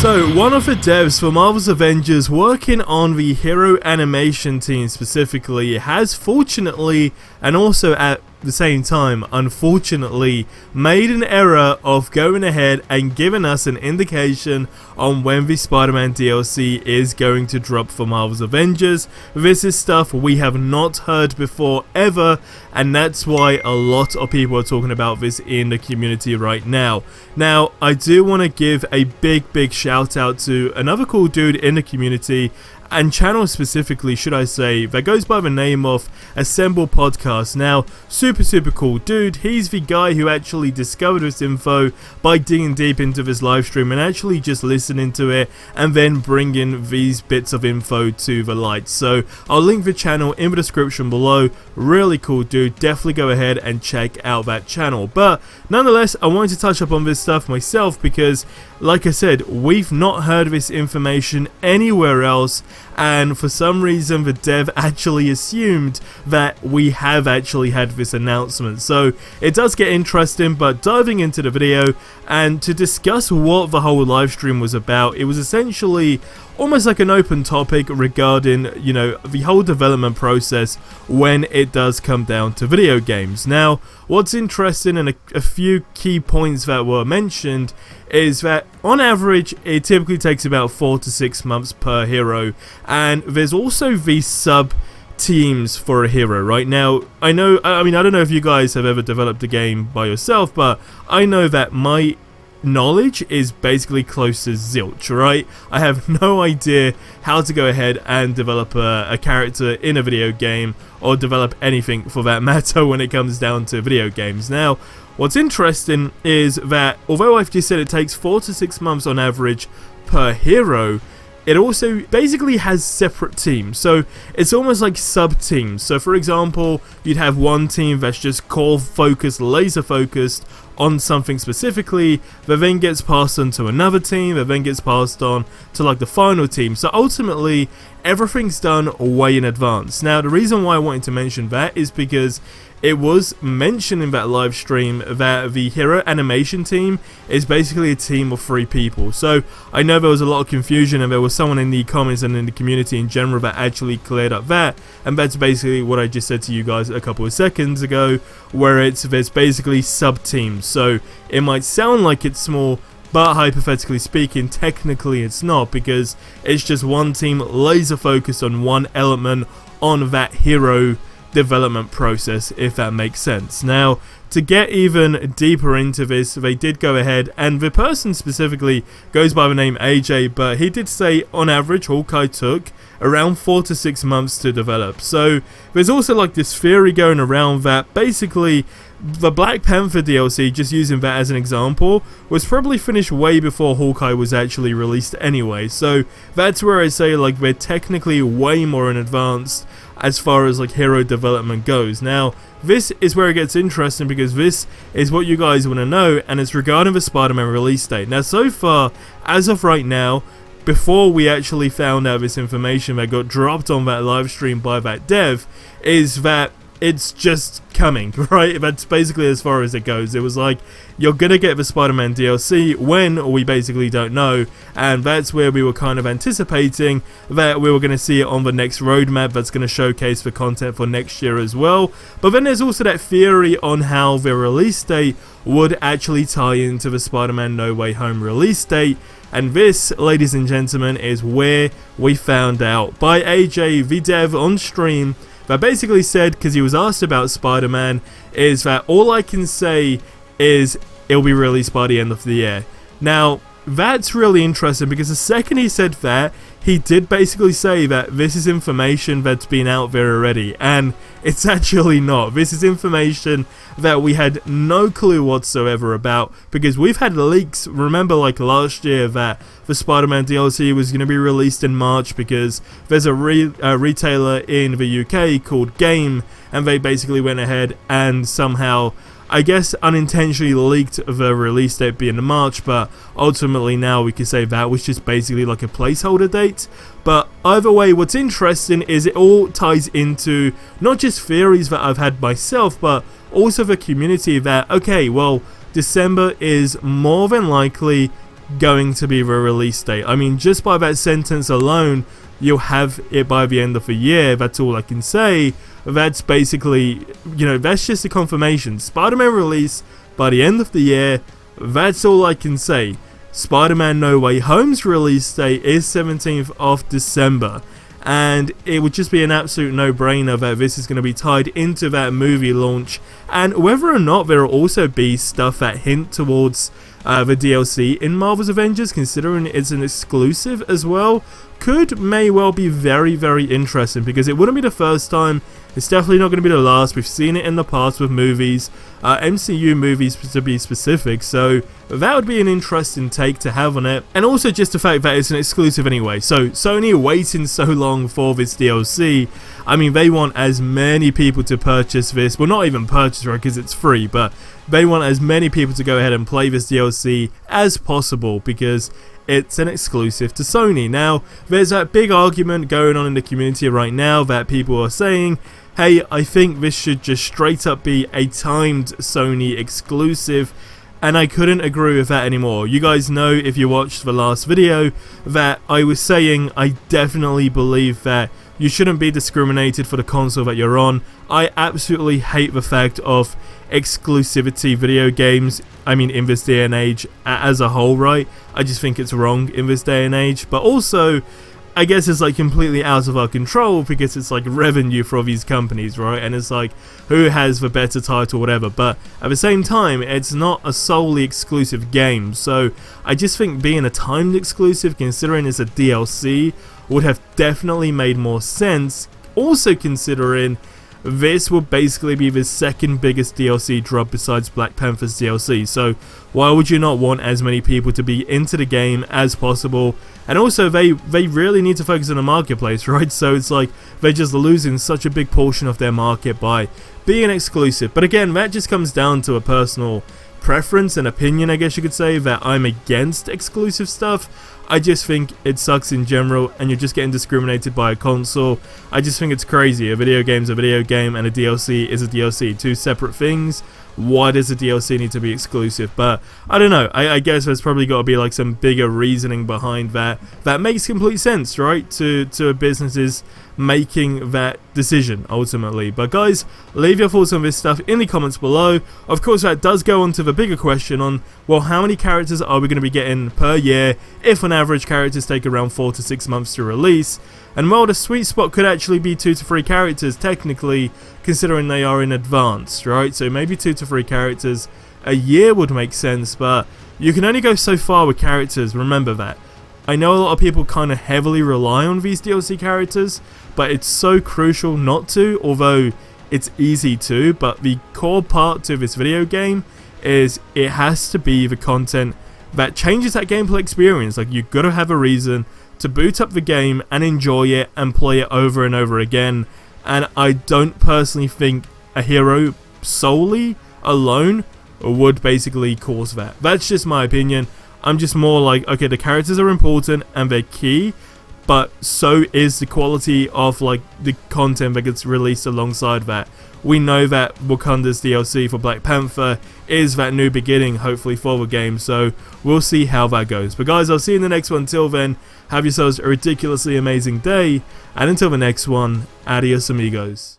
So, one of the devs for Marvel's Avengers working on the hero animation team specifically has fortunately, and also at the same time unfortunately, made an error of going ahead and giving us an indication on when the Spider-Man DLC is going to drop for Marvel's Avengers. This is stuff we have not heard before ever, and that's why a lot of people are talking about this in the community right now. Now, I do want to give a big shout out to another cool dude in the community, and channel specifically, should I say, that goes by the name of Assemble Podcast. Now, super cool dude. He's the guy who actually discovered this info by digging deep into this live stream and actually just listening to it and then bringing these bits of info to the light. So I'll link the channel in the description below. Really cool dude. Definitely go ahead and check out that channel. But nonetheless, I wanted to touch up on this stuff myself because, like I said, we've not heard this information anywhere else, and for some reason the dev actually assumed that we have actually had this announcement. So it does get interesting, but diving into the video and to discuss what the whole live stream was about, it was essentially almost like an open topic regarding, you know, the whole development process when it does come down to video games. Now, what's interesting and a few key points that were mentioned is that on average it typically takes about 4 to 6 months per hero, and there's also these sub teams for a hero. Right now, I don't know if you guys have ever developed a game by yourself, but I know that my knowledge is basically close to zilch, right? I have no idea how to go ahead and develop a character in a video game, or develop anything for that matter when it comes down to video games. Now, what's interesting is that although I've just said it takes 4 to 6 months on average per hero, it also basically has separate teams, so it's almost like sub-teams. So for example, you'd have one team that's just core focused, laser focused on something specifically, that then gets passed on to another team, that then gets passed on to like the final team. So ultimately, everything's done way in advance. Now, the reason why I wanted to mention that is because it was mentioned in that live stream that the hero animation team is basically a team of 3 people. So I know there was a lot of confusion, and there was someone in the comments and in the community in general that actually cleared up that, and that's basically what I just said to you guys a couple of seconds ago, where there's basically sub teams. So it might sound like it's small, but hypothetically speaking, technically it's not, because it's just one team laser focused on one element on that hero development process, if that makes sense. Now, to get even deeper into this, they did go ahead, and the person specifically goes by the name AJ, but he did say on average Hawkeye took around 4 to 6 months to develop. So there's also like this theory going around that basically the Black Panther DLC, just using that as an example, was probably finished way before Hawkeye was actually released anyway. So that's where I say like we're technically way more in advance as far as like hero development goes. Now, this is where it gets interesting, because this is what you guys want to know, and it's regarding the Spider-Man release date. Now, so far, as of right now, before we actually found out this information that got dropped on that live stream by that dev, is that it's just coming, right? That's basically as far as it goes. It was like, you're gonna get the Spider-Man DLC, when we basically don't know, and that's where we were kind of anticipating that we were gonna see it on the next roadmap that's gonna showcase the content for next year as well. But then there's also that theory on how the release date would actually tie into the Spider-Man No Way Home release date, and this, ladies and gentlemen, is where we found out by AJ, the dev on stream, that basically said, because he was asked about Spider-Man, is that all I can say is it'll be released by the end of the year. Now, that's really interesting, because the second he said that, he did basically say that this is information that's been out there already, and it's actually not. This is information that we had no clue whatsoever about, because we've had leaks. Remember, like last year, that the Spider-Man DLC was going to be released in March, because there's a retailer in the UK called Game, and they basically went ahead and somehow, I guess, unintentionally leaked the release date being March, but ultimately now we can say that was just basically like a placeholder date. But either way, what's interesting is it all ties into not just theories that I've had myself, but also the community that, okay, well, December is more than likely going to be the release date. I mean, just by that sentence alone, you'll have it by the end of the year. That's all I can say. That's basically, that's just a confirmation. Spider-Man release by the end of the year. That's all I can say. Spider-Man No Way Home's release date is 17th of December. And it would just be an absolute no-brainer that this is going to be tied into that movie launch. And whether or not there will also be stuff that hint towards the DLC in Marvel's Avengers, considering it's an exclusive as well, may well be very, very interesting, because it wouldn't be the first time. It's definitely not going to be the last. We've seen it in the past with movies, MCU movies to be specific, so that would be an interesting take to have on it. And also just the fact that it's an exclusive anyway, so Sony waiting so long for this DLC, I mean, they want as many people to purchase this, well, not even purchase it because it's free, but they want as many people to go ahead and play this DLC as possible, because it's an exclusive to Sony. Now, there's that big argument going on in the community right now that people are saying, hey, I think this should just straight up be a timed Sony exclusive, and I couldn't agree with that anymore. You guys know, if you watched the last video, that I was saying I definitely believe that you shouldn't be discriminated for the console that you're on. I absolutely hate the fact of exclusivity video games, I mean, in this day and age as a whole, right? I just think it's wrong in this day and age, but also I guess it's like completely out of our control, because it's like revenue for all these companies, right? And it's like, who has the better title, whatever. But at the same time, it's not a solely exclusive game, so I just think being a timed exclusive, considering it's a DLC, would have definitely made more sense. Also considering this will basically be the second biggest DLC drop besides Black Panther's DLC, so why would you not want as many people to be into the game as possible? And also, they really need to focus on the marketplace, right? So it's like they're just losing such a big portion of their market by being exclusive. But again, that just comes down to a personal preference and opinion, I guess you could say, that I'm against exclusive stuff. I just think it sucks in general, and you're just getting discriminated by a console. I just think it's crazy. A video game's a video game, and a DLC is a DLC. Two separate things. Why does a DLC need to be exclusive? But I don't know. I guess there's probably got to be like some bigger reasoning behind that. That makes complete sense, right? To businesses making that decision ultimately. But guys, leave your thoughts on this stuff in the comments below. Of course, that does go on to the bigger question on, well, how many characters are we going to be getting per year if on average characters take around 4 to 6 months to release? And well, the sweet spot could actually be 2 to 3 characters technically, considering they are in advance, right? So maybe 2 to 3 characters a year would make sense, but you can only go so far with characters, remember that. I know a lot of people kind of heavily rely on these DLC characters, but it's so crucial not to, although it's easy to. But the core part to this video game is it has to be the content that changes that gameplay experience. Like, you've got to have a reason to boot up the game and enjoy it and play it over and over again. And I don't personally think a hero solely alone would basically cause that. That's just my opinion. I'm just more like, okay, the characters are important and they're key, but so is the quality of like the content that gets released alongside that. We know that Wakanda's DLC for Black Panther is that new beginning, hopefully, for the game, so we'll see how that goes. But guys, I'll see you in the next one. Till then, have yourselves a ridiculously amazing day, and until the next one, adios amigos.